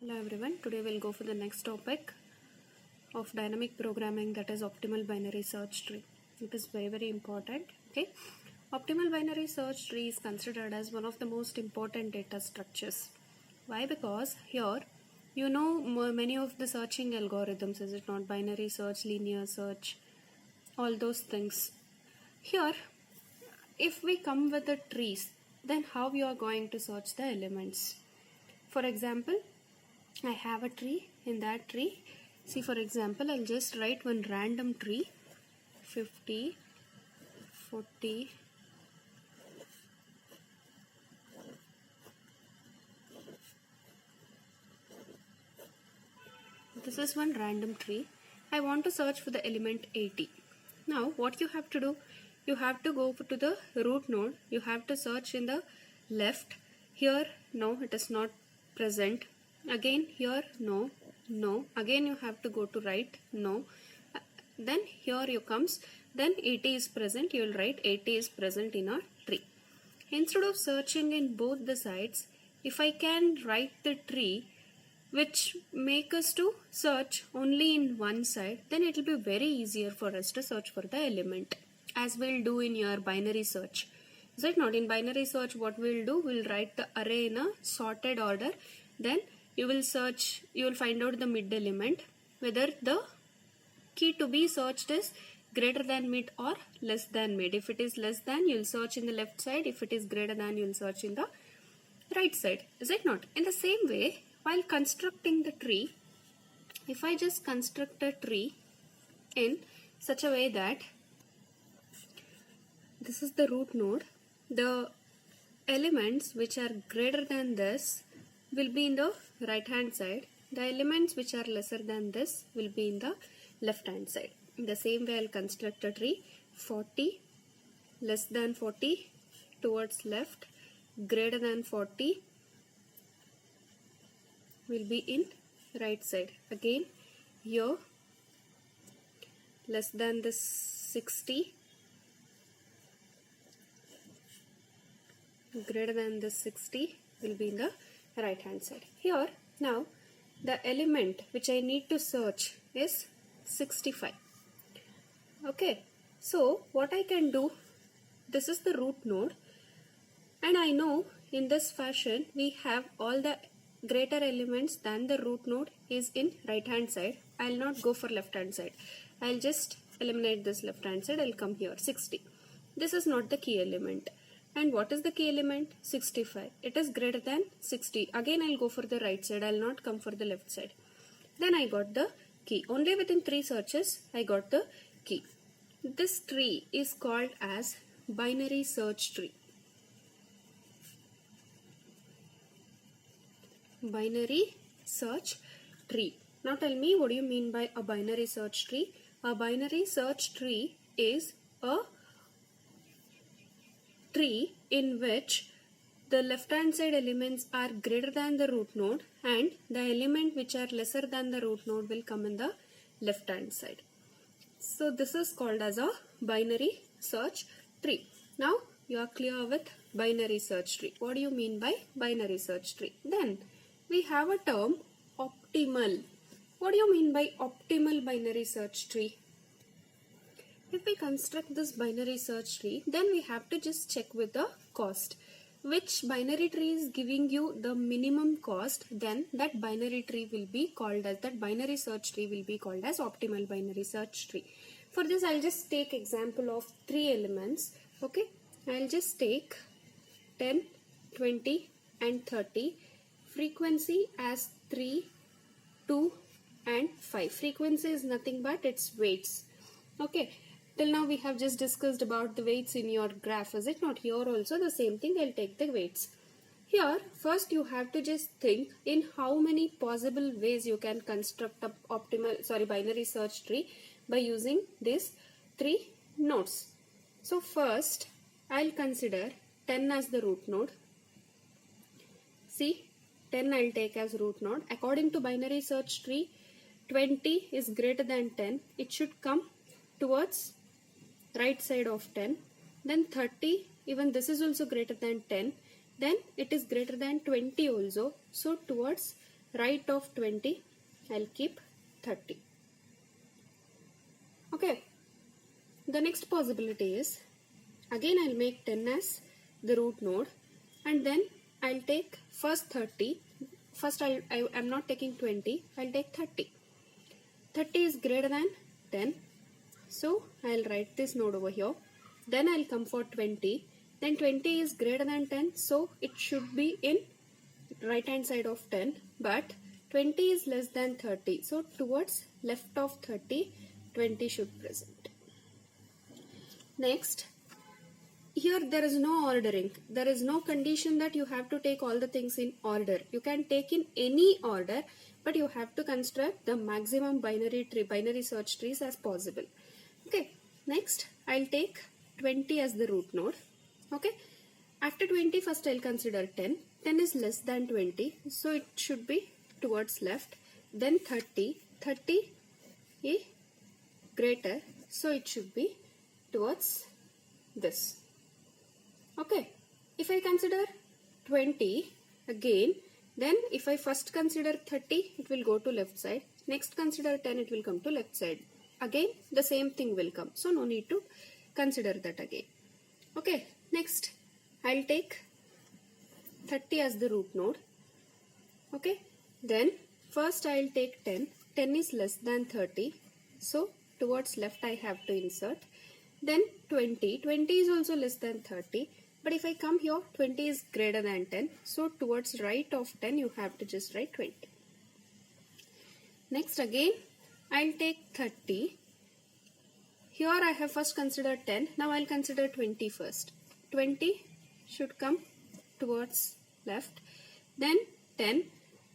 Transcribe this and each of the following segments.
Hello everyone, today we'll go for the next topic of dynamic programming, that is optimal binary search tree. It is very important. Okay, optimal binary search tree is considered as one of the most important data structures. Why? Because here you know many of the searching algorithms, is it not? Binary search, linear search, all those things. Here if we come with the trees, then how you are going to search the elements? For example, I have a tree. In that tree, see, for example, I'll just write one random tree, 50, 40, this is one random tree. I want to search for the element 80. Now what you have to do, you have to go to the root node, you have to search in the left. Here no, it is not present. Again here no, again you have to go to right, no, then here you comes, then 80 is present, you will write 80 is present in our tree. Instead of searching in both the sides, if I can write the tree which make us to search only in one side, then it will be very easier for us to search for the element, as we'll do in your binary search. Is it not? In binary search, what we'll do, we'll write the array in a sorted order, then you will search, you will find out the mid element, whether the key to be searched is greater than mid or less than mid. If it is less than, you will search in the left side. If it is greater than, you will search in the right side. Is it not? In the same way, while constructing the tree, if I just construct a tree in such a way that this is the root node, the elements which are greater than this will be in the right hand side, the elements which are lesser than this will be in the left hand side. In the same way, I'll construct a tree, 40, less than 40 towards left, greater than 40 will be in right side. Again here, less than this 60, greater than this 60 will be in the right hand side. Here now the element which I need to search is 65. Okay, so what I can do, this is the root node, and I know in this fashion we have all the greater elements than the root node is in right hand side. I'll not go for left hand side, I'll just eliminate this left hand side, I'll come here 60. This is not the key element. And what is the key element? 65. It is greater than 60. Again I'll go for the right side, I'll not come for the left side. Then I got the key. Only within 3 searches I got the key. This tree is called as binary search tree. Binary search tree. Now tell me, what do you mean by a binary search tree? A binary search tree is a tree in which the left hand side elements are greater than the root node and the element which are lesser than the root node will come in the left hand side. So this is called as a binary search tree. Now you are clear with binary search tree. What do you mean by binary search tree? Then we have a term, optimal. What do you mean by optimal binary search tree? If we construct this binary search tree, then we have to just check with the cost. Which binary tree is giving you the minimum cost, then that binary tree will be called as, that binary search tree will be called as optimal binary search tree. For this, I'll just take example of 3 elements. Okay, I'll just take 10, 20 and 30. Frequency as 3, 2 and 5. Frequency is nothing but its weights. Okay. Till now we have just discussed about the weights in your graph, is it not? Here also the same thing, I'll take the weights. Here first you have to just think in how many possible ways you can construct a binary search tree by using these 3 nodes. So first I'll consider 10 as the root node. See, 10 I'll take as root node. According to binary search tree, 20 is greater than 10. It should come towards right side of 10. Then 30, even this is also greater than 10. Then it is greater than 20 also, so towards right of 20, I'll keep 30. Okay. The next possibility is, again I'll make 10 as the root node, and then I'll take first 30. First I'm not taking 20, I'll take 30. 30 is greater than 10. So I'll write this node over here. Then I'll come for 20. Then 20 is greater than 10. So it should be in right hand side of 10. But 20 is less than 30. So towards left of 30, 20 should present. Next, here there is no ordering. There is no condition that you have to take all the things in order. You can take in any order, but you have to construct the maximum binary search trees as possible. Okay, next I'll take 20 as the root node. Okay, after 20, first I'll consider 10. 10 is less than 20, so it should be towards left. Then 30. 30 is greater, so it should be towards this. Okay, if I consider 20 again, then if I first consider 30, it will go to left side. Next consider 10, it will come to left side. Again, the same thing will come. So no need to consider that again. Okay, next I'll take 30 as the root node. Okay, then first I'll take 10. 10 is less than 30. So towards left I have to insert. Then 20. 20 is also less than 30. But if I come here, 20 is greater than 10. So towards right of 10, you have to just write 20. Next again, I'll take 30. Here I have first considered 10. Now I'll consider 20 first. 20 should come towards left. Then 10.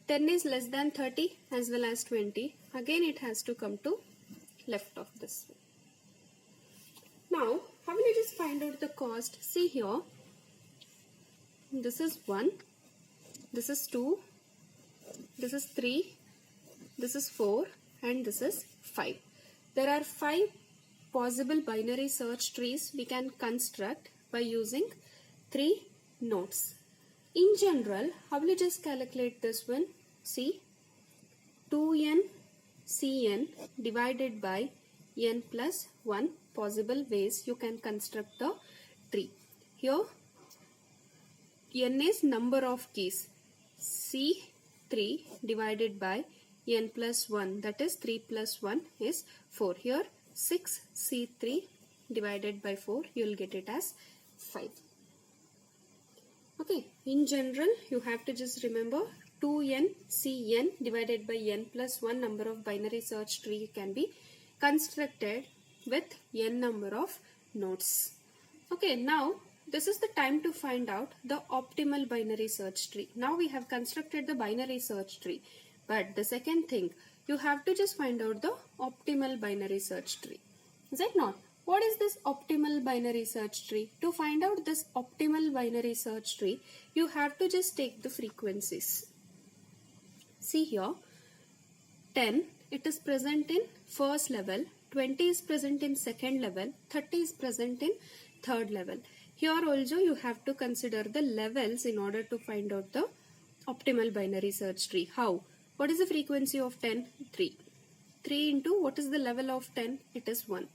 10 is less than 30 as well as 20. Again it has to come to left of this way. Now, how will you just find out the cost? See here. This is 1. This is 2. This is 3. This is 4. And this is 5. There are 5 possible binary search trees we can construct by using 3 nodes. In general, how will you just calculate this one? See, 2n Cn divided by n plus 1 possible ways you can construct the tree. Here, n is number of keys. C3 divided by n plus 1, that is 3 plus 1 is 4. Here 6 C3 divided by 4, you will get it as 5. Okay, in general you have to just remember 2n Cn divided by n plus 1 number of binary search tree can be constructed with n number of nodes. Okay, now this is the time to find out the optimal binary search tree. Now we have constructed the binary search tree. But the second thing, you have to just find out the optimal binary search tree. Is it not? What is this optimal binary search tree? To find out this optimal binary search tree, you have to just take the frequencies. See here, 10, it is present in first level, 20 is present in second level, 30 is present in third level. Here also you have to consider the levels in order to find out the optimal binary search tree. How? What is the frequency of 10? 3. 3 into what is the level of 10? It is 1.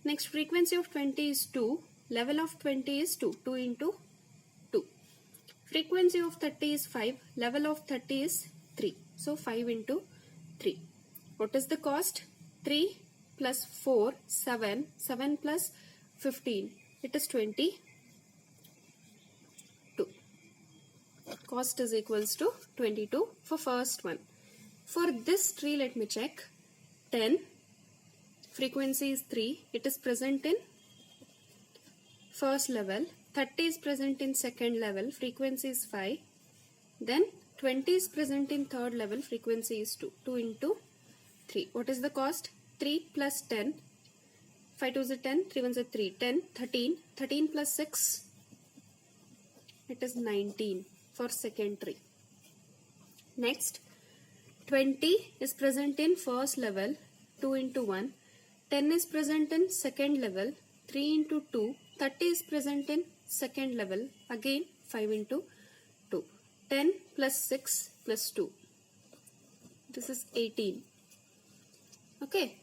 Next, frequency of 20 is 2. Level of 20 is 2. 2 into 2. Frequency of 30 is 5. Level of 30 is 3. So 5 into 3. What is the cost? 3 plus 4, 7. 7 plus 15. It is 22. Cost is equals to 22 for first one. For this tree, let me check. 10. Frequency is 3. It is present in first level. 30 is present in second level. Frequency is 5. Then 20 is present in third level. Frequency is 2. 2 into 3. What is the cost? 3 plus 10. 5 2 is 10. 3 1 is 3. 10. 13. 13 plus 6. It is 19 for second tree. Next, 20 is present in first level. 2 into 1. 10 is present in second level. 3 into 2. 30 is present in second level. Again 5 into 2. 10 plus 6. plus 2. This is 18. Okay.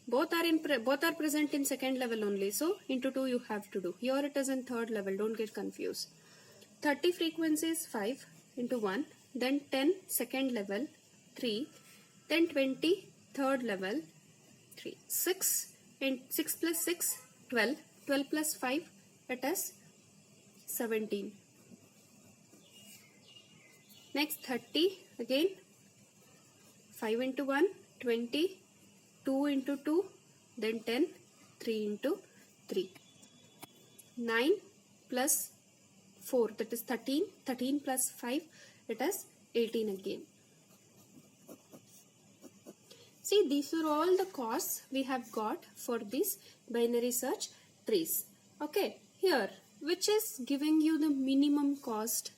Both are present in second level only. So into 2 you have to do. Here it is in third level. Don't get confused. 30 frequency is 5 into 1. Then 10 second level 3. Then 20 third level 3. 6 and 6 plus 6 12. 12 plus 5 it is 17. Next 30 again 5 into 1 20. 2 into 2, then 10, 3 into 3. 9 plus 4, that is 13. 13 plus 5, it is 18 again. See, these are all the costs we have got for these binary search trees. Okay, here, which is giving you the minimum cost?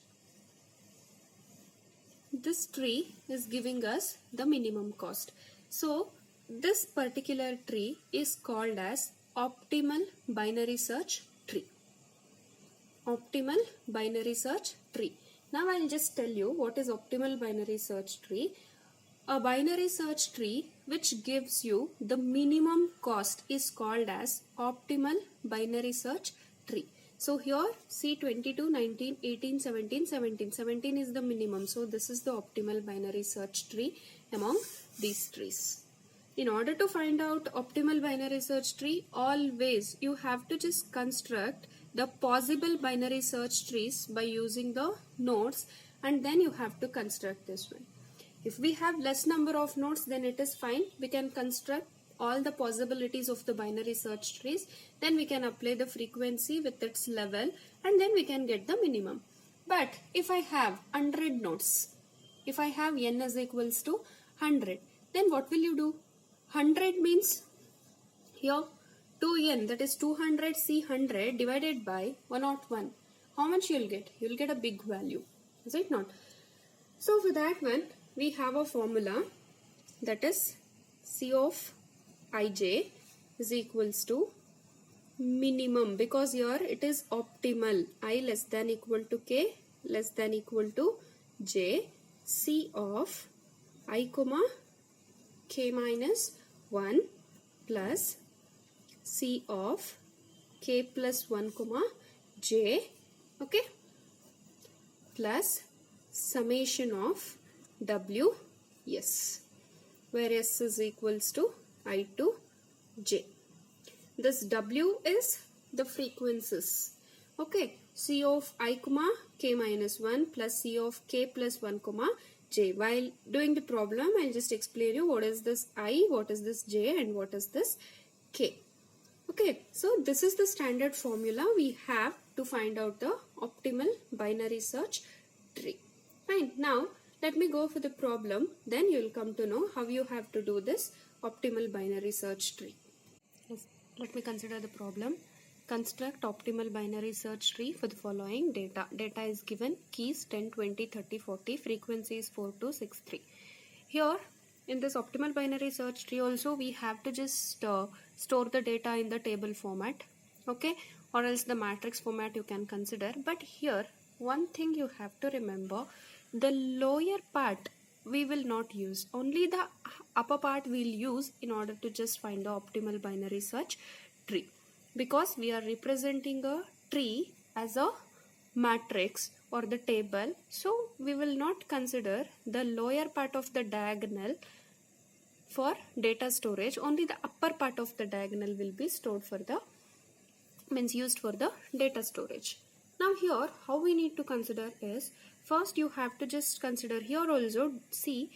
This tree is giving us the minimum cost. So, this particular tree is called as optimal binary search tree. Optimal binary search tree. Now I'll just tell you what is optimal binary search tree. A binary search tree which gives you the minimum cost is called as optimal binary search tree. So here see 22, 19, 18, 17, 17. 17 is the minimum. So this is the optimal binary search tree among these trees. In order to find out optimal binary search tree, always you have to just construct the possible binary search trees by using the nodes, and then you have to construct this one. If we have less number of nodes, then it is fine. We can construct all the possibilities of the binary search trees. Then we can apply the frequency with its level, and then we can get the minimum. But if I have 100 nodes, if I have n is equals to 100, then what will you do? 100 means here 2n, that is 200 C 100 divided by 101. How much you'll get? You'll get a big value. Is it not? So for that one, we have a formula, that is C of ij is equals to minimum, because here it is optimal. I less than equal to k less than equal to j, C of I comma k minus 1 plus C of k plus 1 comma j, okay, plus summation of w s, where s is equals to I to j. This w is the frequencies, okay, C of I comma k minus 1 plus C of k plus 1 comma j. While doing the problem, I'll just explain you what is this I, what is this j, and what is this k. Okay, so this is the standard formula we have to find out the optimal binary search tree. Fine. Now let me go for the problem, then you will come to know how you have to do this optimal binary search tree. Yes. Let me consider the problem. Construct optimal binary search tree for the following data. Data is given, keys 10, 20, 30, 40, frequency is 4263. Here in this optimal binary search tree also we have to just store the data in the table format, okay, or else the matrix format you can consider. But here one thing you have to remember, the lower part we will not use, only the upper part we'll use in order to just find the optimal binary search tree, because we are representing a tree as a matrix or the table, so we will not consider the lower part of the diagonal for data storage. Only the upper part of the diagonal will be stored for the used for the data storage. Now here how we need to consider is, first you have to just consider here also, see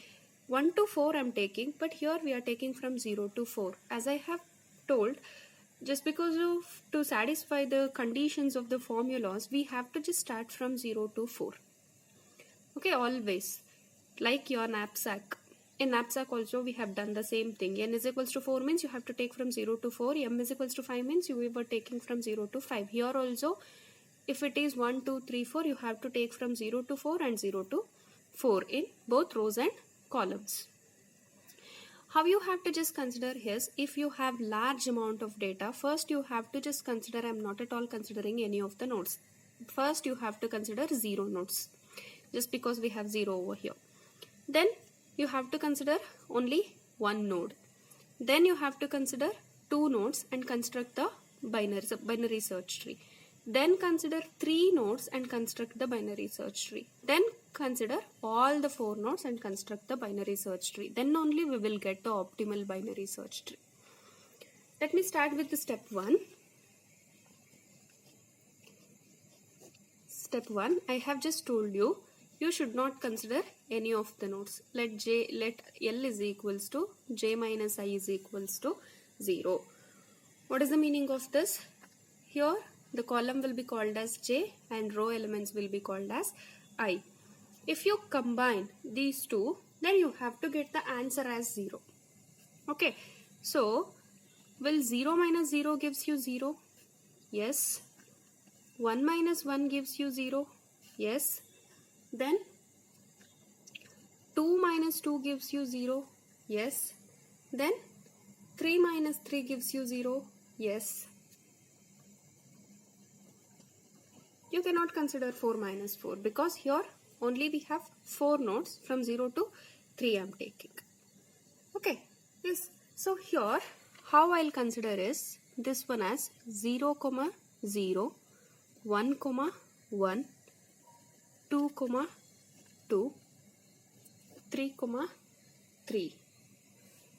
1 to 4 I'm taking, but here we are taking from 0 to 4. As I have told, just because of to satisfy the conditions of the formulas, we have to just start from 0 to 4. Okay, always, like your knapsack. In knapsack also we have done the same thing. N is equals to 4 means you have to take from 0 to 4. M is equals to 5 means you were taking from 0 to 5. Here also, if it is 1, 2, 3, 4, you have to take from 0 to 4 and 0 to 4 in both rows and columns. How you have to just consider is, if you have large amount of data, first you have to just consider, I'm not at all considering any of the nodes. First you have to consider 0 nodes, just because we have 0 over here. then you have to consider only one node. Then you have to consider two nodes and construct the binary search tree. Then consider three nodes and construct the binary search tree. Then consider all the four nodes and construct the binary search tree. Then only we will get the optimal binary search tree. Let me start with the step 1. Step 1, I have just told you, you should not consider any of the nodes. Let L is equals to j minus I is equals to 0. What is the meaning of this? Here the column will be called as j and row elements will be called as I. If you combine these two, then you have to get the answer as 0. Okay, so will 0 minus 0 gives you 0? Yes. 1 minus 1 gives you 0? Yes. Then 2 minus 2 gives you 0? Yes. Then 3 minus 3 gives you 0? Yes. You cannot consider 4 minus 4 because here only we have 4 nodes from 0 to 3 I am taking. Okay. Yes. So here how I'll consider is this one as 0, 0, 1, 1, 2, 2, 3, 3.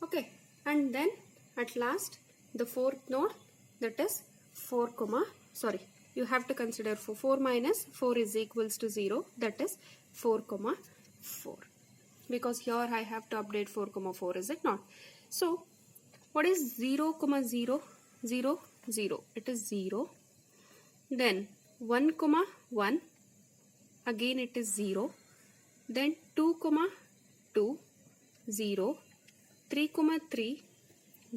Okay. And then at last the fourth node, that is 4, you have to consider 4 minus 4 is equals to 0, that is 4, 4. Because here I have to update 4, 4, is it not? So what is 0, 0, 0, 0? It is 0. Then 1, 1, again it is 0. Then 2, 2, 0. 3, 3,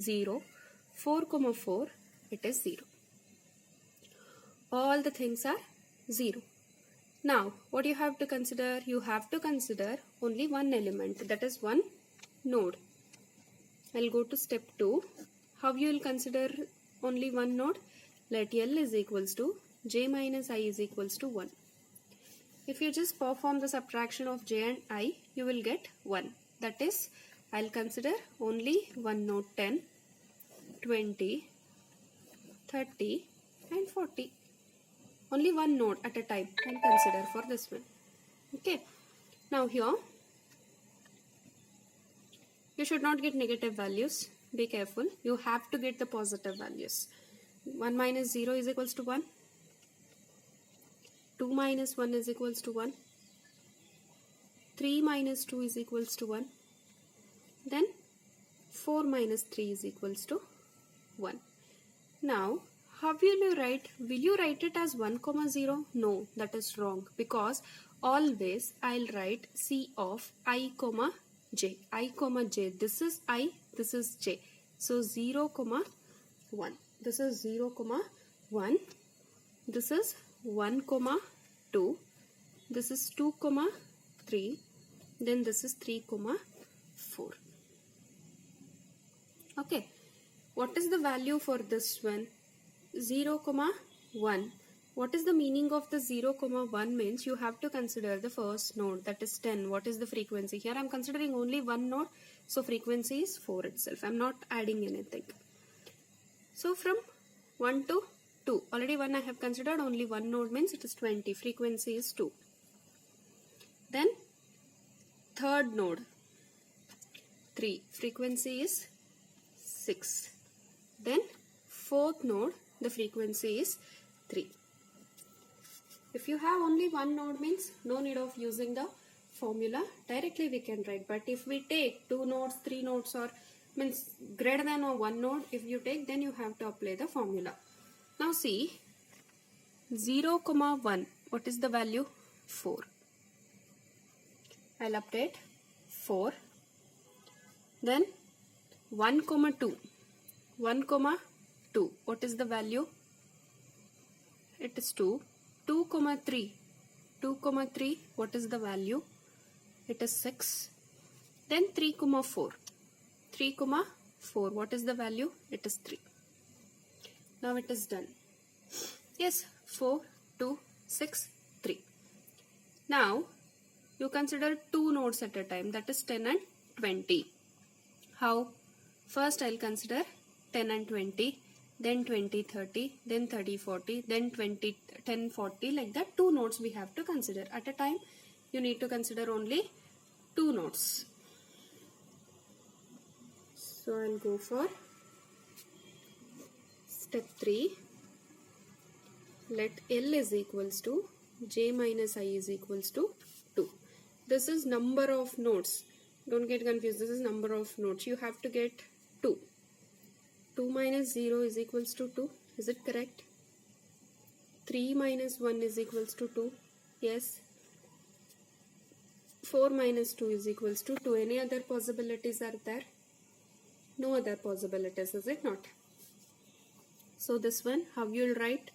0. 4, 4, it is 0. All the things are 0. Now what you have to consider? You have to consider only one element, that is one node. I'll go to step 2. How you will consider only one node? Let L is equals to j minus I is equals to 1. If you just perform the subtraction of j and I, you will get 1. That is, I'll consider only one node, 10, 20, 30 and 40. Only one node at a time I'll consider for this one. Okay. Now here, you should not get negative values. Be careful. You have to get the positive values. 1 minus 0 is equals to 1. 2 minus 1 is equals to 1. 3 minus 2 is equals to 1. Then 4 minus 3 is equals to 1. Now, how will you write? Will you write it as 1, 0? No, that is wrong. Because always I'll write C of I, j. I, j. This is I, this is j. So 0, 1. This is 0, 1. This is 1, 2. This is 2, 3. Then this is 3, 4. Okay. What is the value for this one? 0, 1. What is the meaning of the 0, 1 means you have to consider the first node, that is 10. What is the frequency? Here I am considering only one node, so frequency is 4 itself. I am not adding anything. So from 1 to 2, already 1 I have considered, only one node means it is 20. Frequency is 2. Then third node, 3. Frequency is 6. Then fourth node, the frequency is 3. If you have only one node means no need of using the formula, directly we can write. But if we take 2 nodes, 3 nodes or means greater than or one node, if you take, then you have to apply the formula. Now see, 0, 1, what is the value? 4. I'll update 4. Then 1, 2. 1, 2. What is the value? It is 2. 2, 3. 2, 3. What is the value? It is 6. Then 3, 4. 3, 4. What is the value? It is 3. Now it is done. Yes, 4, 2, 6, 3. Now you consider two nodes at a time, that is 10 and 20. How? First I'll consider 10 and 20, then 20 30, then 30 40, then 20 10 40, like that. Two nodes we have to consider at a time. You need to consider only two nodes. So I'll go for step 3. Let L is equals to j minus I is equals to 2. This is number of nodes. Don't get confused. This is number of nodes. You have to get 2. 2 minus 0 is equals to 2. Is it correct? 3 minus 1 is equals to 2. Yes. 4 minus 2 is equals to 2. Any other possibilities are there? No other possibilities, is it not? So this one, how you will write?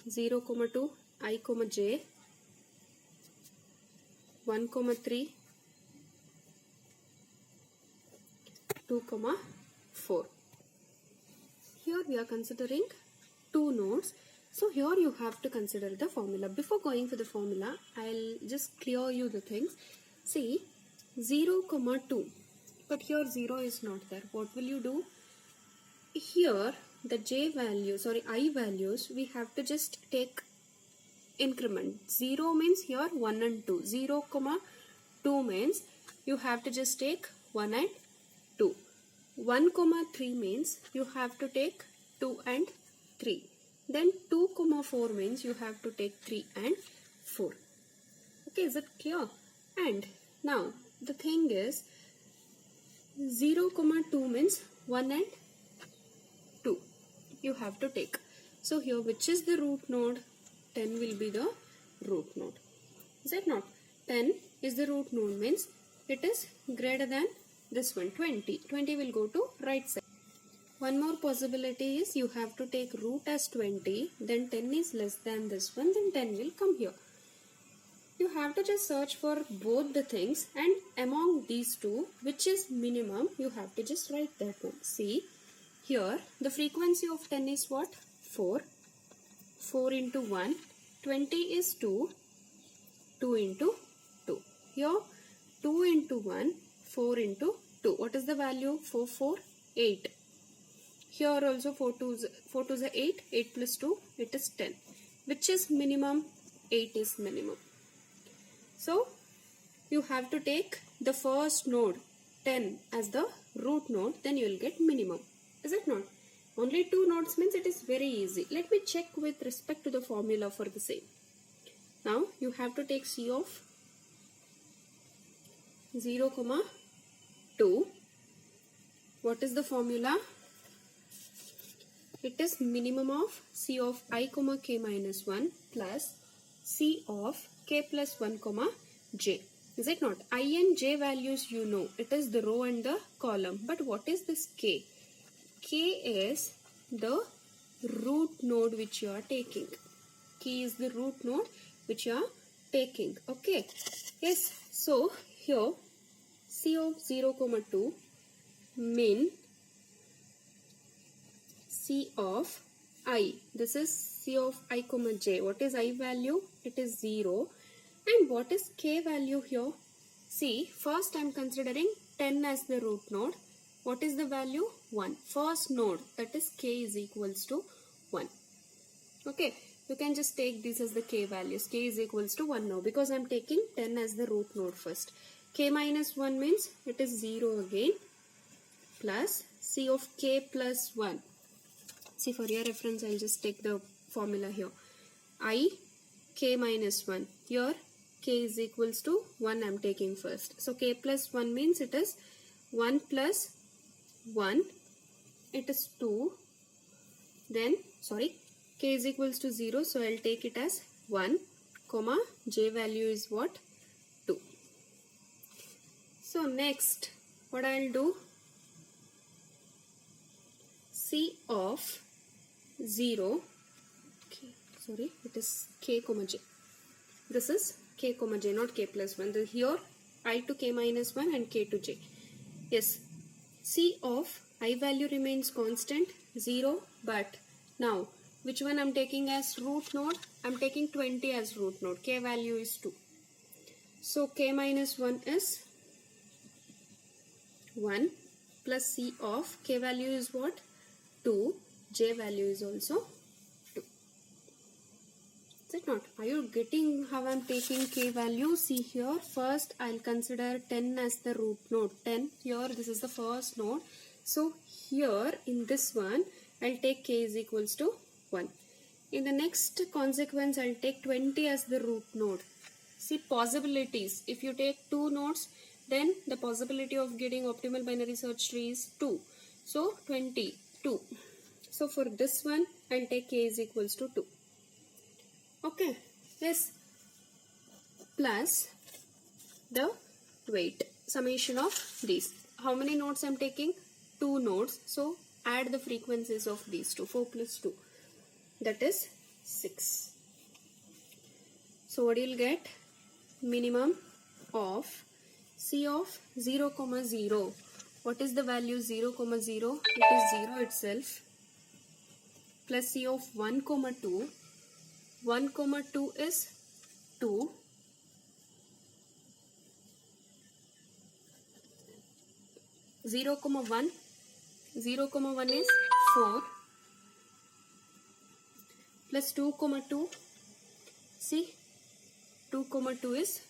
0, 2, I, j, 1, 3, 2, 4. Here we are considering two nodes. So here you have to consider the formula. Before going for the formula, I'll just clear you the things. See, 0, 2. But here 0 is not there. What will you do? Here the I values, we have to just take increment. 0 means here 1 and 2. 0, 2 means you have to just take 1 and 2. 1, 3 means you have to take 2 and 3. Then 2, 4 means you have to take 3 and 4. Okay, is it clear? And now the thing is 0, 2 means 1 and 2. You have to take. So here which is the root node? 10 will be the root node. Is it not? 10 is the root node means it is greater than this one, 20. 20 will go to right side. One more possibility is you have to take root as 20, then 10 is less than this one, then 10 will come here. You have to just search for both the things, and among these two, which is minimum, you have to just write that one. See, here the frequency of 10 is what? 4. 4 into 1. 20 is 2. 2 into 2. Here 2 into 1. 4 into 2. What is the value? 4, 4, 8. Here also 4 to is 8. 8 plus 2, it is 10. Which is minimum? 8 is minimum. So, you have to take the first node 10 as the root node, then you will get minimum. Is it not? Only two nodes means it is very easy. Let me check with respect to the formula for the same. Now, you have to take C of 0, 2. What is the formula? It is minimum of C of I, k minus 1 plus C of k plus 1, j. Is it not? I and j values you know. It is the row and the column. But what is this k? K is the root node which you are taking. K is the root node which you are taking. Okay. Yes. So, here C of 0, 2 min C of I. This is C of I, j. What is I value? It is 0. And what is k value here? See, first I am considering 10 as the root node. What is the value? 1. First node, that is k is equals to 1. Okay, you can just take this as the k values. K is equals to 1 now because I am taking 10 as the root node first. K minus 1 means it is 0 again plus C of k plus 1. See, for your reference, I will just take the formula here. I, k minus 1. Here, k is equals to 1 I am taking first. So, k plus 1 means it is 1 plus 1. It is 2. Then, k is equals to 0. So, I will take it as 1, j value is what? 2. So, next, what I will do? C of 0, it is k, j. This is k, j, not k plus 1. Here, I to k minus 1 and k to j. Yes, C of I value remains constant, 0, but now Which one I'm taking as root node? I'm taking 20 as root node. K value is 2. So K minus 1 is 1 plus C of K value is what? 2. J value is also 2. Is it not? Are you getting how I'm taking K value? See here, first I'll consider 10 as the root node. 10 here, this is the first node. So here in this one, I'll take K is equals to 1. In the next consequence, I'll take 20 as the root node. See possibilities. If you take 2 nodes, then the possibility of getting optimal binary search tree is 2. So 22. So for this one, I'll take K is equals to 2. Okay. Yes. Plus the weight. Summation of these. How many nodes I'm taking? 2 nodes. So add the frequencies of these two. 4 plus 2. That is 6. So what you'll get? Minimum of C of 0, 0. What is the value 0, 0? It is 0 itself. Plus C of 1, 2. 1, 2 is 2. Zero, 1. 0, 1 is 4. Plus 2, 2. See, 2, 2 is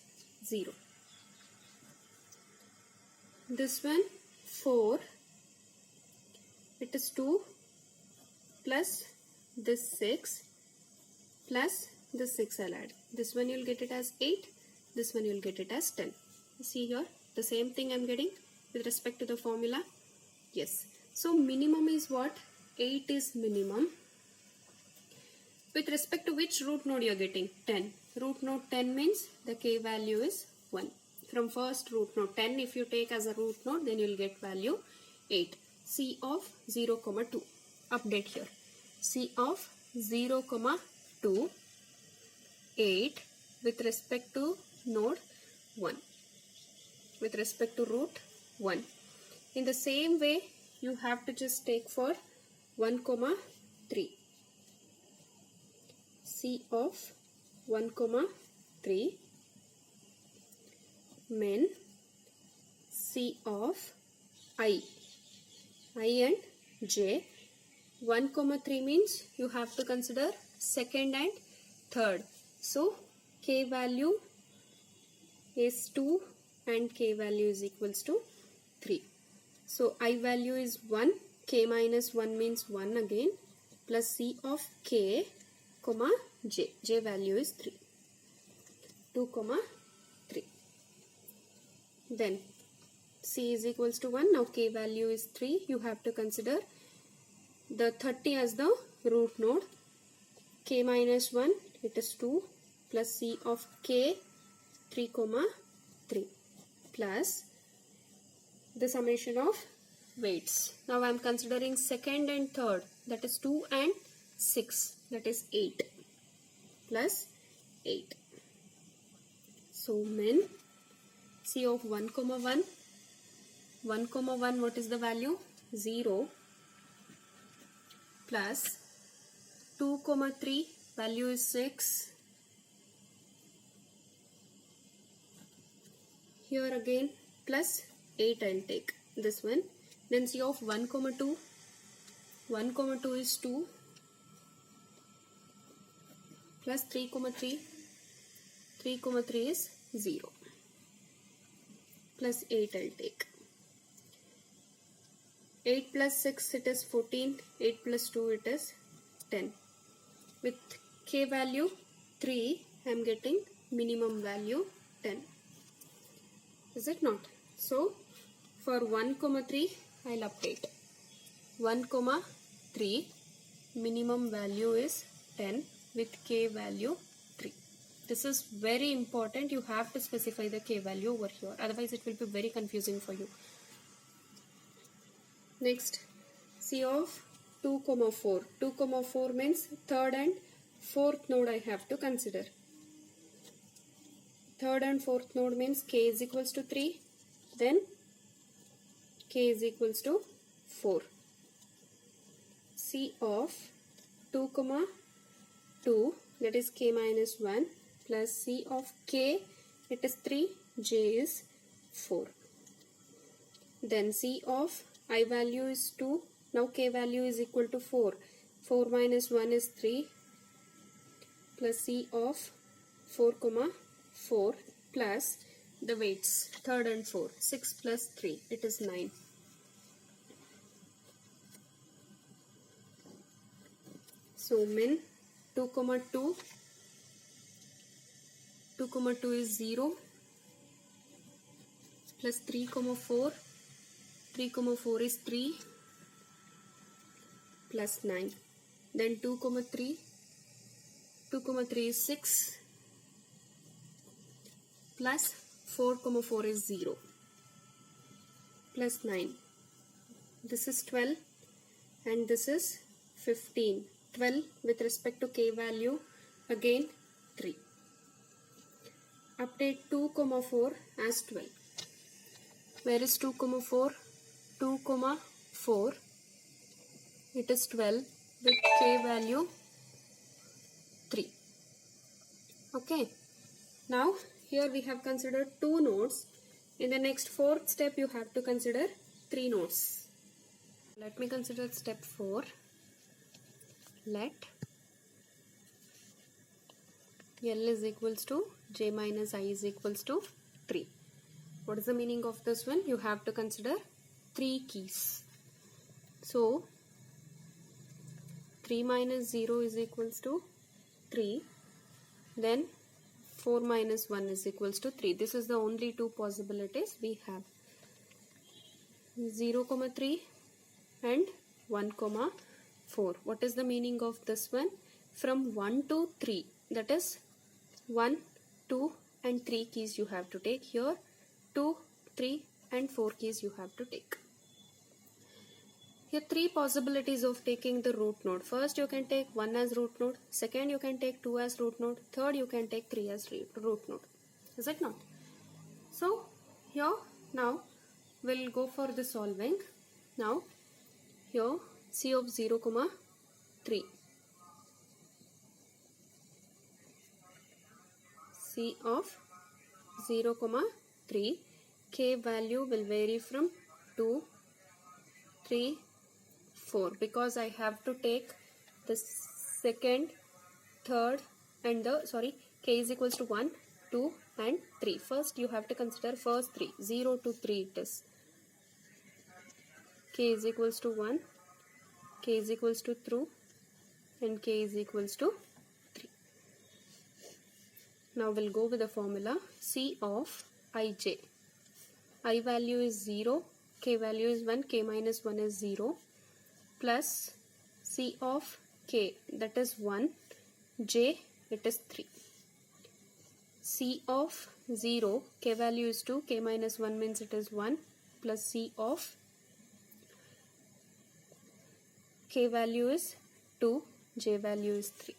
0. This one 4. It is 2 plus this 6 plus this 6 I'll add. This one you'll get it as 8. This one you'll get it as 10. See here, the same thing I'm getting with respect to the formula. Yes. So minimum is what? 8 is minimum. With respect to which root node you're getting? 10. Root node 10 means the K value is 1. From first root node 10, if you take as a root node, then you'll get value 8. C of 0, 2. Update here. C of 0, 2, 8 with respect to node 1. With respect to root 1. In the same way, you have to just take for 1, 3. C of 1, 3 min C of I and J. 1, 3 means you have to consider second and third. So K value is 2 and K value is equals to 3. So I value is 1, K minus 1 means 1 again, plus C of K, comma J. J value is 3. 2, 3. Then C is equals to 1. Now K value is 3. You have to consider the 30 as the root node. K minus 1, it is 2, plus C of K, 3, 3, plus the summation of weights. Now I am considering second and third, that is 2 and 6, that is 8, plus 8. So min C of 1, 1, 1, 1, what is the value? 0, plus 2, 3, value is 6. Here again plus 8 I'll take this one. Then C of 1, 2. 1, 2 is 2. Plus 3, 3. 3, 3 is 0. Plus 8 I'll take. 8 plus 6 it is 14. 8 plus 2 it is 10. With K value 3 I am getting minimum value 10. Is it not? So for 1, 3 I'll update. 1, 3 minimum value is 10 with K value 3. This is very important. You have to specify the K value over here. Otherwise it will be very confusing for you. Next, C of 2, 4. 2, 4 means third and fourth node I have to consider. Third and fourth node means K is equals to 3. Then K is equals to 4. C of 2 comma 2, that is k minus 1, plus C of k, it is 3, j is 4. Then C of I value is 2, now k value is equal to 4. 4 minus 1 is 3, plus C of 4 comma 4, plus the weights third and 4, 6 plus 3, it is 9. So min 2 comma 2, 2 comma 2 is 0, plus 3 comma 4, 3 comma 4 is 3, plus 9. Then 2 comma 3, 2 comma 3 is 6, plus 4 comma 4 is 0, plus 9. This is 12 and this is 15. 12 with respect to k value, again 3. Update 2 comma 4 as 12. Where is 2 comma 4? 2 comma 4, it is 12 with k value 3. Okay. Now here we have considered 2 nodes. In the next fourth step you have to consider 3 nodes. Let me consider step 4. Let L is equals to j minus I is equals to 3. What is the meaning of this one? You have to consider 3 keys. So 3 minus 0 is equals to 3. Then 4 minus 1 is equals to 3. This is the only 2 possibilities we have. 0 comma 3 and 1 comma 4. What is the meaning of this one? From 1 to 3, that is 1, 2 and 3 keys you have to take. Here 2, 3 and 4 keys you have to take. Here 3 possibilities of taking the root node. First you can take 1 as root node, second you can take 2 as root node, third you can take 3 as root node. Is it not? So here now we'll go for the solving. Now here C of 0 comma 3. C of 0 comma 3. K value will vary from 2, 3, 4 because I have to take the second, third and k is equals to 1, 2 and 3. First you have to consider first 3. 0 to 3 it is. K is equals to 1, k is equals to 2 and k is equals to 3. Now we'll go with the formula C of ij. I value is 0, k value is 1, k minus 1 is 0, plus C of k, that is 1, j, it is 3. C of 0, k value is 2, k minus 1 means it is 1, plus C of k value is 2, j value is 3.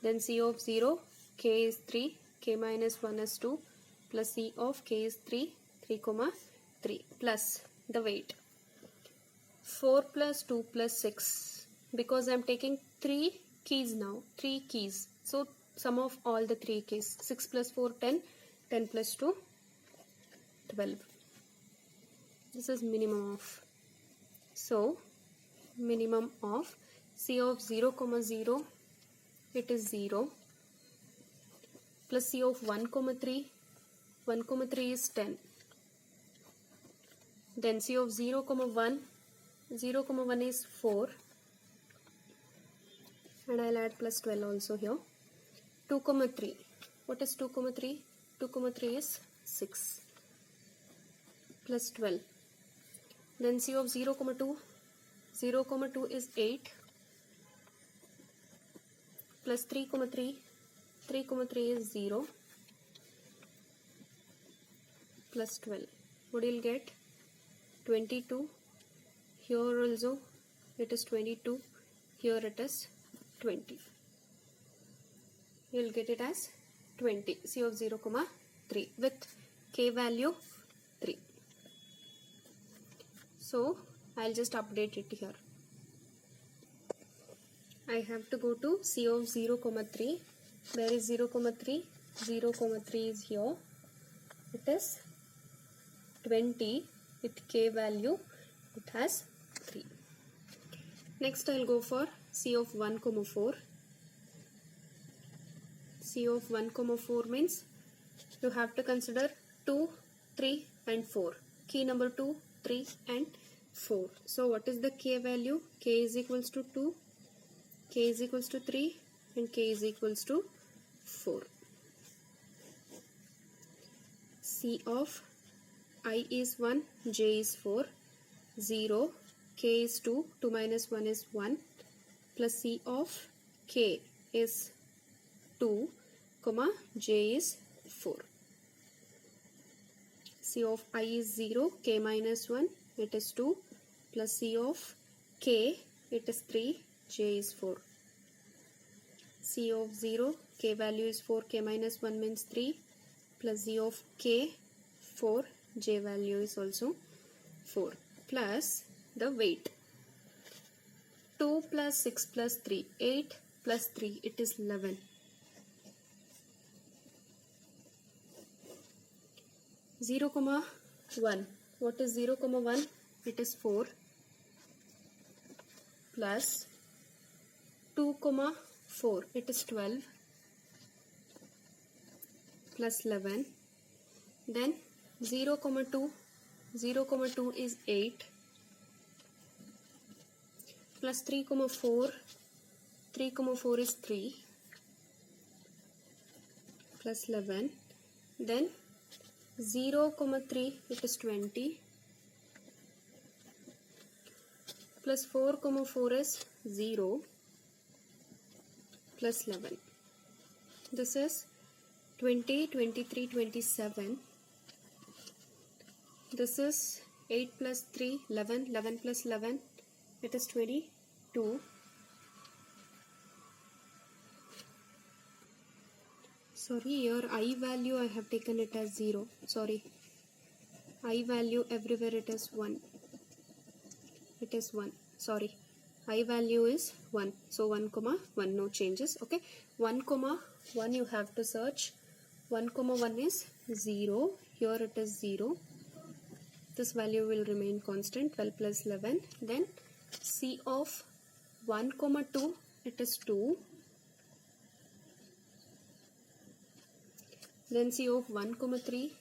Then C of 0, k is 3, k minus 1 is 2, plus C of k is 3, 3 comma 3, plus the weight 4 plus 2 plus 6, because I am taking 3 keys now, 3 keys. So sum of all the 3 keys, 6 plus 4, 10, 10 plus 2, 12. This is minimum of. So minimum of C of 0 comma 0, it is 0, plus C of 1 comma 3, 1 comma 3 is 10. Then C of 0 comma 1, 0 comma 1 is 4 and I'll add plus 12 also here. 2 comma 3, what is 2 comma 3? 2 comma 3 is 6 plus 12. Then C of 0 comma 2, 0 comma 2 is 8 plus 3 comma 3, 3 comma 3 is 0 plus 12. What you'll get? 22. Here also it is 22. Here it is 20. You'll get it as 20. C of 0 comma 3 with k value 3. So I'll just update it here. I have to go to C of 0, 3. Where is 0, 3? 0, 3 is here. It is 20 with K value. It has 3. Next I'll go for C of 1, 4. C of 1, 4 means you have to consider 2, 3 and 4. Key number 2, 3 and 4. So what is the K value? K is equals to 2, K is equals to 3 and K is equals to 4. C of I is 1, J is 4, 0, K is 2, 2 minus 1 is 1, plus C of K is 2, comma, J is 4. C of I is 0, K minus 1, it is 2, plus C of K, it is 3, J is 4. C of 0, K value is 4, K minus 1 means 3, plus Z of K, 4, J value is also 4, plus the weight. 2 plus 6 plus 3, 8 plus 3, it is 11. 0, 1. What is 0, 1? It is 4 plus 2, 4. It is 12 plus 11. Then 0, 2. 0, 2 is 8 plus 3, 4. 3, 4 is 3 plus 11. Then 0, 3, it is 20 plus 4, 4 is 0 plus 11. This is 20, 23, 27. This is 8 plus 3, 11, 11 plus 11, it is 22. Sorry, your I value I have taken it as 0. Sorry. I value everywhere it is 1. It is 1. Sorry. I value is 1. So 1, 1, no changes. Okay. 1, 1 you have to search. 1, 1 is 0. Here it is 0. This value will remain constant. 12 plus 11. Then C of 1, 2, it is 2. Then C of 1, 3,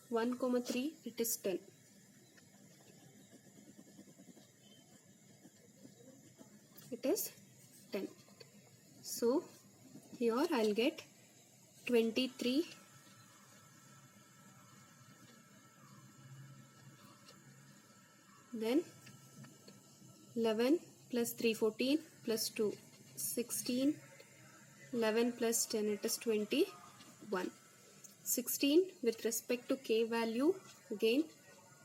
1, 3, it is 10. It is 10. So, here I'll get 23. Then 11 plus 3, 14 plus 2, 16. 11 plus 10, it is 21. 16 with respect to K value, again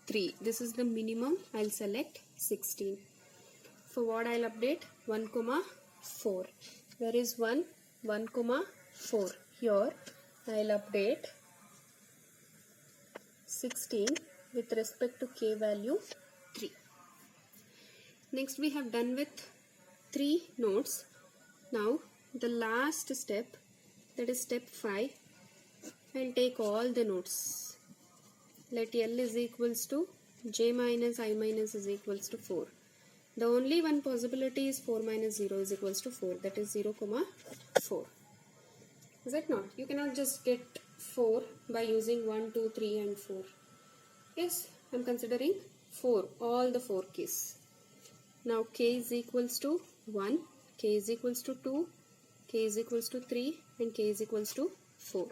3. This is the minimum. I'll select 16. For what I'll update? 1, 4. Where is 1? 1, 4. Here I'll update 16 with respect to K value 3. Next we have done with 3 nodes. Now the last step, that is step 5. I'll take all the nodes. Let L is equals to J minus I minus is equals to 4. The only one possibility is 4 minus 0 is equals to 4. That is 0, 4. Is it not? You cannot just get 4 by using 1, 2, 3 and 4. Yes, I am considering 4. All the 4 keys. Now K is equals to 1. K is equals to 2. K is equals to 3. And K is equals to 4.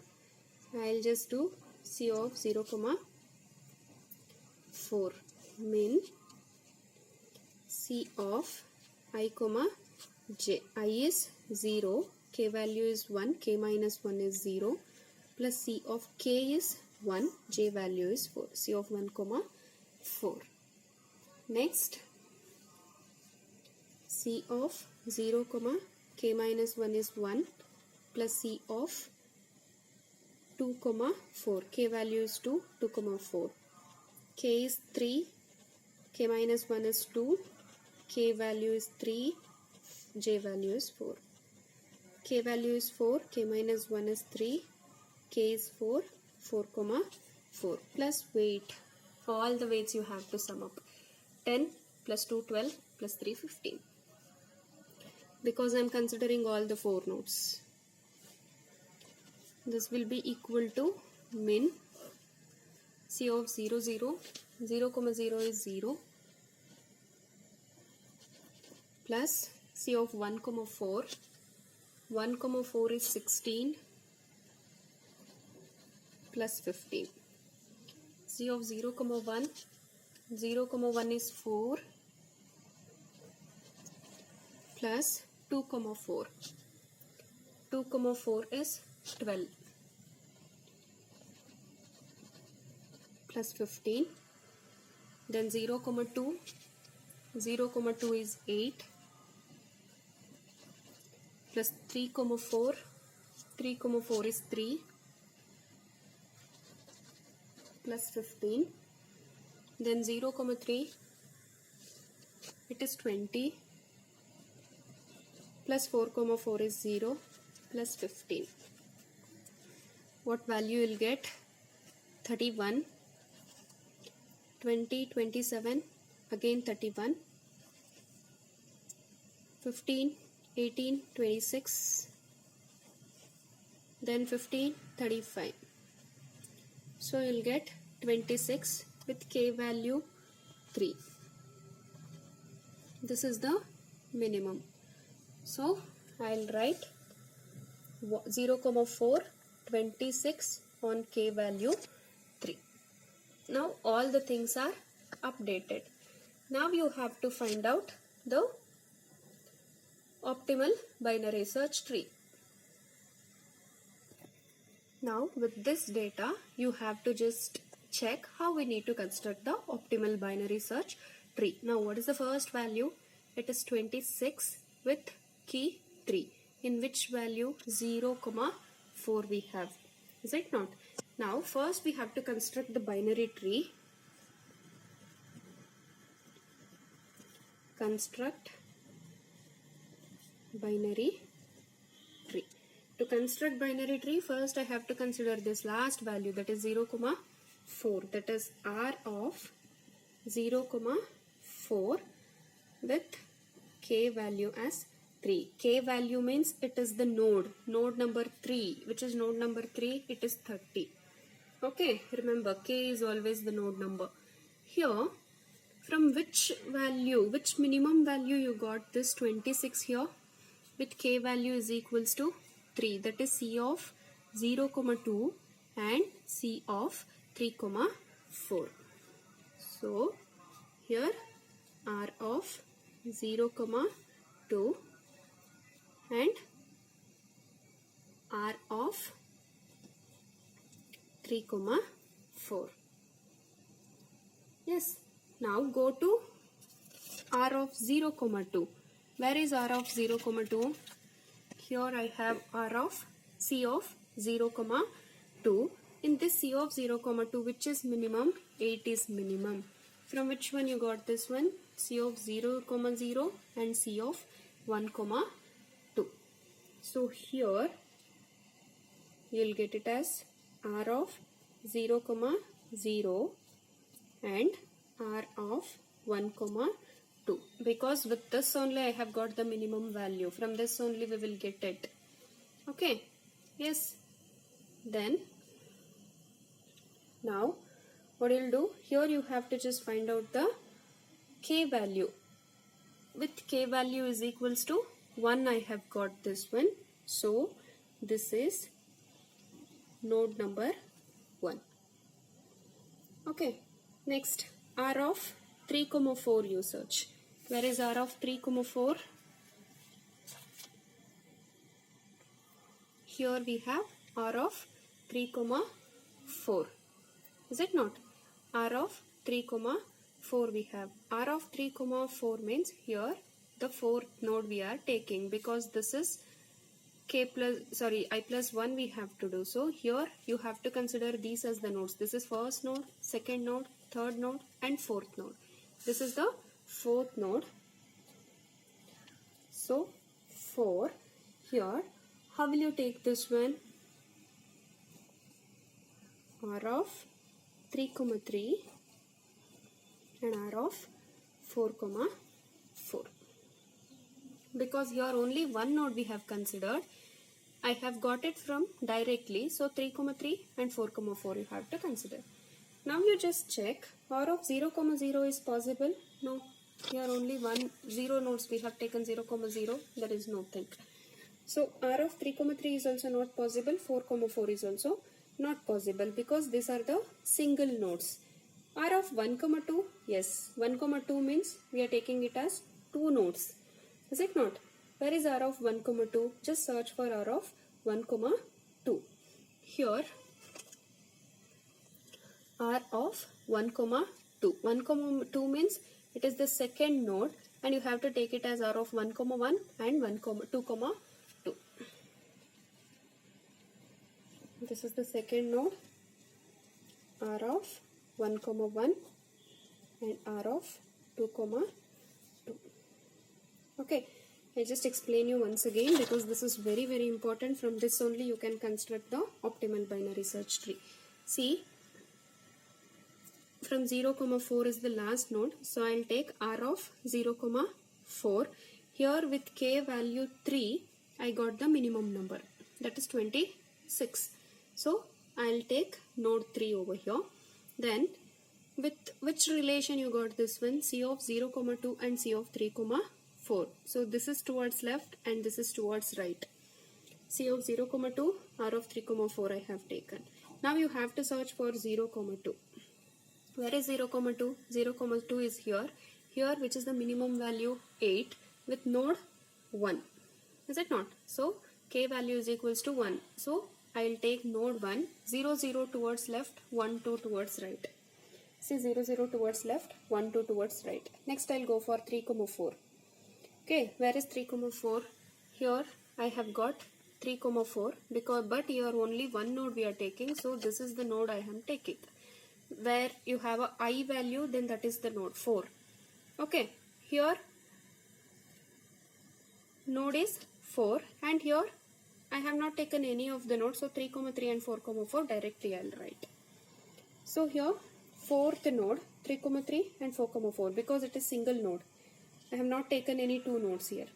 I'll just do C of 0, 4. Min C of I, J. I is 0. K value is 1. K minus 1 is 0. Plus C of K is 1. J value is 4. C of 1, 4. Next, C of 0, K minus 1 is 1. Plus C of 2, 4. K value is 2. 2, 4. K is 3. K minus 1 is 2. K value is 3. j value is 4. K value is 4, k minus 1 is 3, k is 4, 4 comma 4 plus weight. For all the weights you have to sum up. 10 plus 2 12 plus 3 15. Because I am considering all the 4 nodes. This will be equal to min C of 0 0, 0 comma 0 is 0 plus C of 1 comma 4, 1 comma 4 is 16 plus 15. C of 0 comma 1, 0 comma 1 is 4 plus 2 comma 4, 2 comma 4 is 12 plus 15. Then 0 comma 2, 0 comma 2 is 8 plus 3 comma 4, 3 comma 4 is 3 plus 15. Then 0 comma 3, it is 20 plus 4 comma 4 is 0 plus 15. What value you will get? 31, 20, 27, again 31, 15, 18, 26, then 15, 35. So you will get 26 with k value 3. This is the minimum. So I will write 0 comma 4, 26 on k value 3. Now all the things are updated. Now you have to find out the optimal binary search tree. Now with this data you have to just check how we need to construct the optimal binary search tree. Now what is the first value? It is 26 with key 3, in which value 0 comma 4 we have, is it not? Now first we have to construct the binary tree. Construct binary tree. To construct binary tree, first I have to consider this last value, that is 0 comma 4, that is R of 0 comma 4 with k value as 3. K value means it is the node number 3. Which is node number 3? It is 30. Okay, remember k is always the node number. Here, from which value, which minimum value you got this 26 here? With k value is equals to 3. That is C of 0 comma 2 and C of 3 comma 4. So here R of 0 comma 2 and R of 3 comma 4. Yes. Now go to R of 0 comma 2. Where is R of 0 comma 2? Here I have R of C of 0 comma 2. In this C of 0 comma 2, which is minimum? 8 is minimum. From which one you got this one? C of 0 comma 0 and C of 1 comma 2. So here you will get it as R of 0 comma 0 and R of 1 comma 2. Because with this only I have got the minimum value. From this only we will get it. Okay. Yes. Then now what you will do? Here you have to just find out the k value. With k value is equals to 1 I have got this one. So this is node number 1. Okay. Next R of 3 comma 4 you search. Where is R of 3 comma 4? Here we have R of 3 comma 4. Is it not? R of 3 comma 4 we have. R of 3 comma 4 means here the 4th node we are taking, because this is I plus 1 we have to do. So here you have to consider these as the nodes. This is first node, second node, third node and 4th node. This is the 4th node. So 4. Here, how will you take this one? R of 3, 3 and R of 4, 4. Because here only one node we have considered, I have got it from directly. So 3, 3 and 4, 4 you have to consider. Now you just check, R of 0, 0 is possible? No. Here only 0 nodes we have taken 0, 0. There is nothing. So R of 3, 3 is also not possible. 4, 4 is also not possible because these are the single nodes. R of 1, 2, yes, 1, 2 means we are taking it as 2 nodes. Is it not? Where is R of 1, 2? Just search for R of 1, 2. Here, R of 1, 2. 1, 2 means it is the second node and you have to take it as R of 1, 1 and 1, 2, 2. This is the second node, R of 1, 1 and R of 2, 2. Okay, I just explain you once again because this is very, very important. From this only you can construct the optimal binary search tree. See, from 0, 4 is the last node. So I'll take R of 0, 4. Here with k value 3, I got the minimum number. That is 26. So I'll take node 3 over here. Then with which relation you got this one? C of 0, 2 and C of 3, 4. So this is towards left and this is towards right. C of 0, 2, R of 3, 4 I have taken. Now you have to search for 0, 2. Where is 0, 2? 0, 2 is here. Here, which is the minimum value 8 with node 1. Is it not? So k value is equals to 1. So I will take node 1, 0, 0 towards left, 1, 2 towards right. See, 0, 0 towards left, 1, 2 towards right. Next I'll go for 3, 4. Okay, where is 3, 4? Here I have got 3, 4 but here only one node we are taking. So this is the node I am taking. Where you have a I value, then that is the node 4. Okay, here node is 4 and here I have not taken any of the nodes. So 3, 3 and 4, 4 directly I will write. So here fourth node 3, 3 and 4, 4 because it is single node. I have not taken any two nodes here.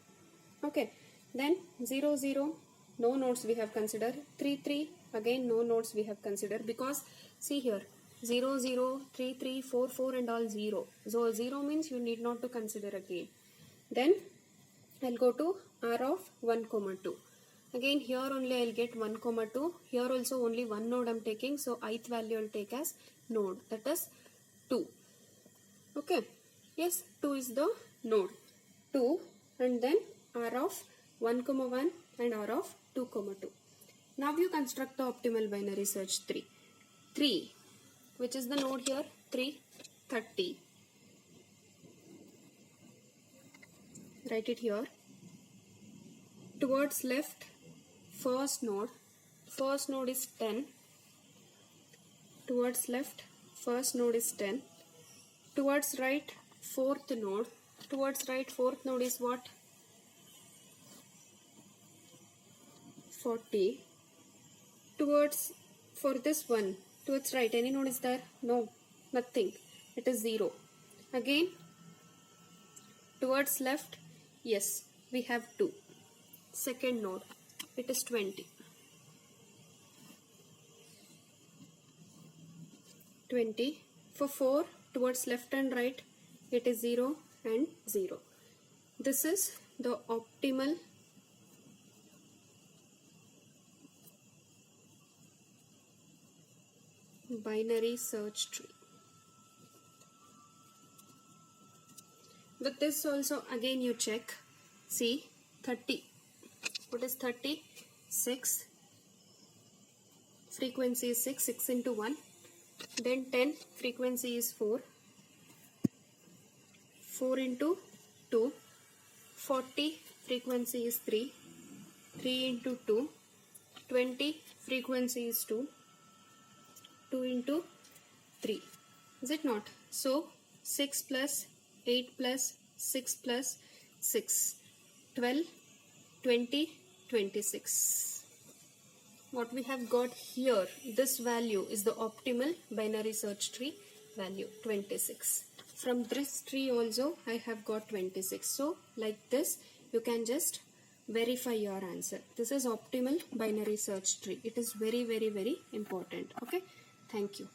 Okay, then 0, 0, no nodes we have considered. 3, 3, again no nodes we have considered because see here 0, 0, 3, 3, 4, 4 and all 0. So 0 means you need not to consider again. Then I'll go to R of 1, 2. Again here only I'll get 1, 2. Here also only one node I'm taking. So ith value I'll take as node. That is 2. Okay. Yes, 2 is the node. 2 and then R of 1, 1 and R of 2, 2. Now you construct the optimal binary search tree. 3. Which is the node here? 3, 30. Write it here. Towards left, first node is 10. Towards left, first node is 10. Towards right, fourth node. Towards right, fourth node is what? 40. For this one, towards right, any node is there? No, nothing. It is 0. Again, towards left, yes, we have 2. Second node, it is 20. 20. For 4, towards left and right, it is 0 and 0. This is the optimal binary search tree. With this also again you check. See, 30. What is 30? 6. Frequency is 6. 6 into 1. Then 10. Frequency is 4. 4 into 2. 40. Frequency is 3. 3 into 2. 20. Frequency is 2. 2 into 3. Is it not? So 6 plus 8 plus 6 plus 6. 12. 20, 26. What we have got here, this value is the optimal binary search tree value, 26. From this tree also I have got 26. So like this you can just verify your answer. This is optimal binary search tree. It is very, very, very important. Okay. Thank you.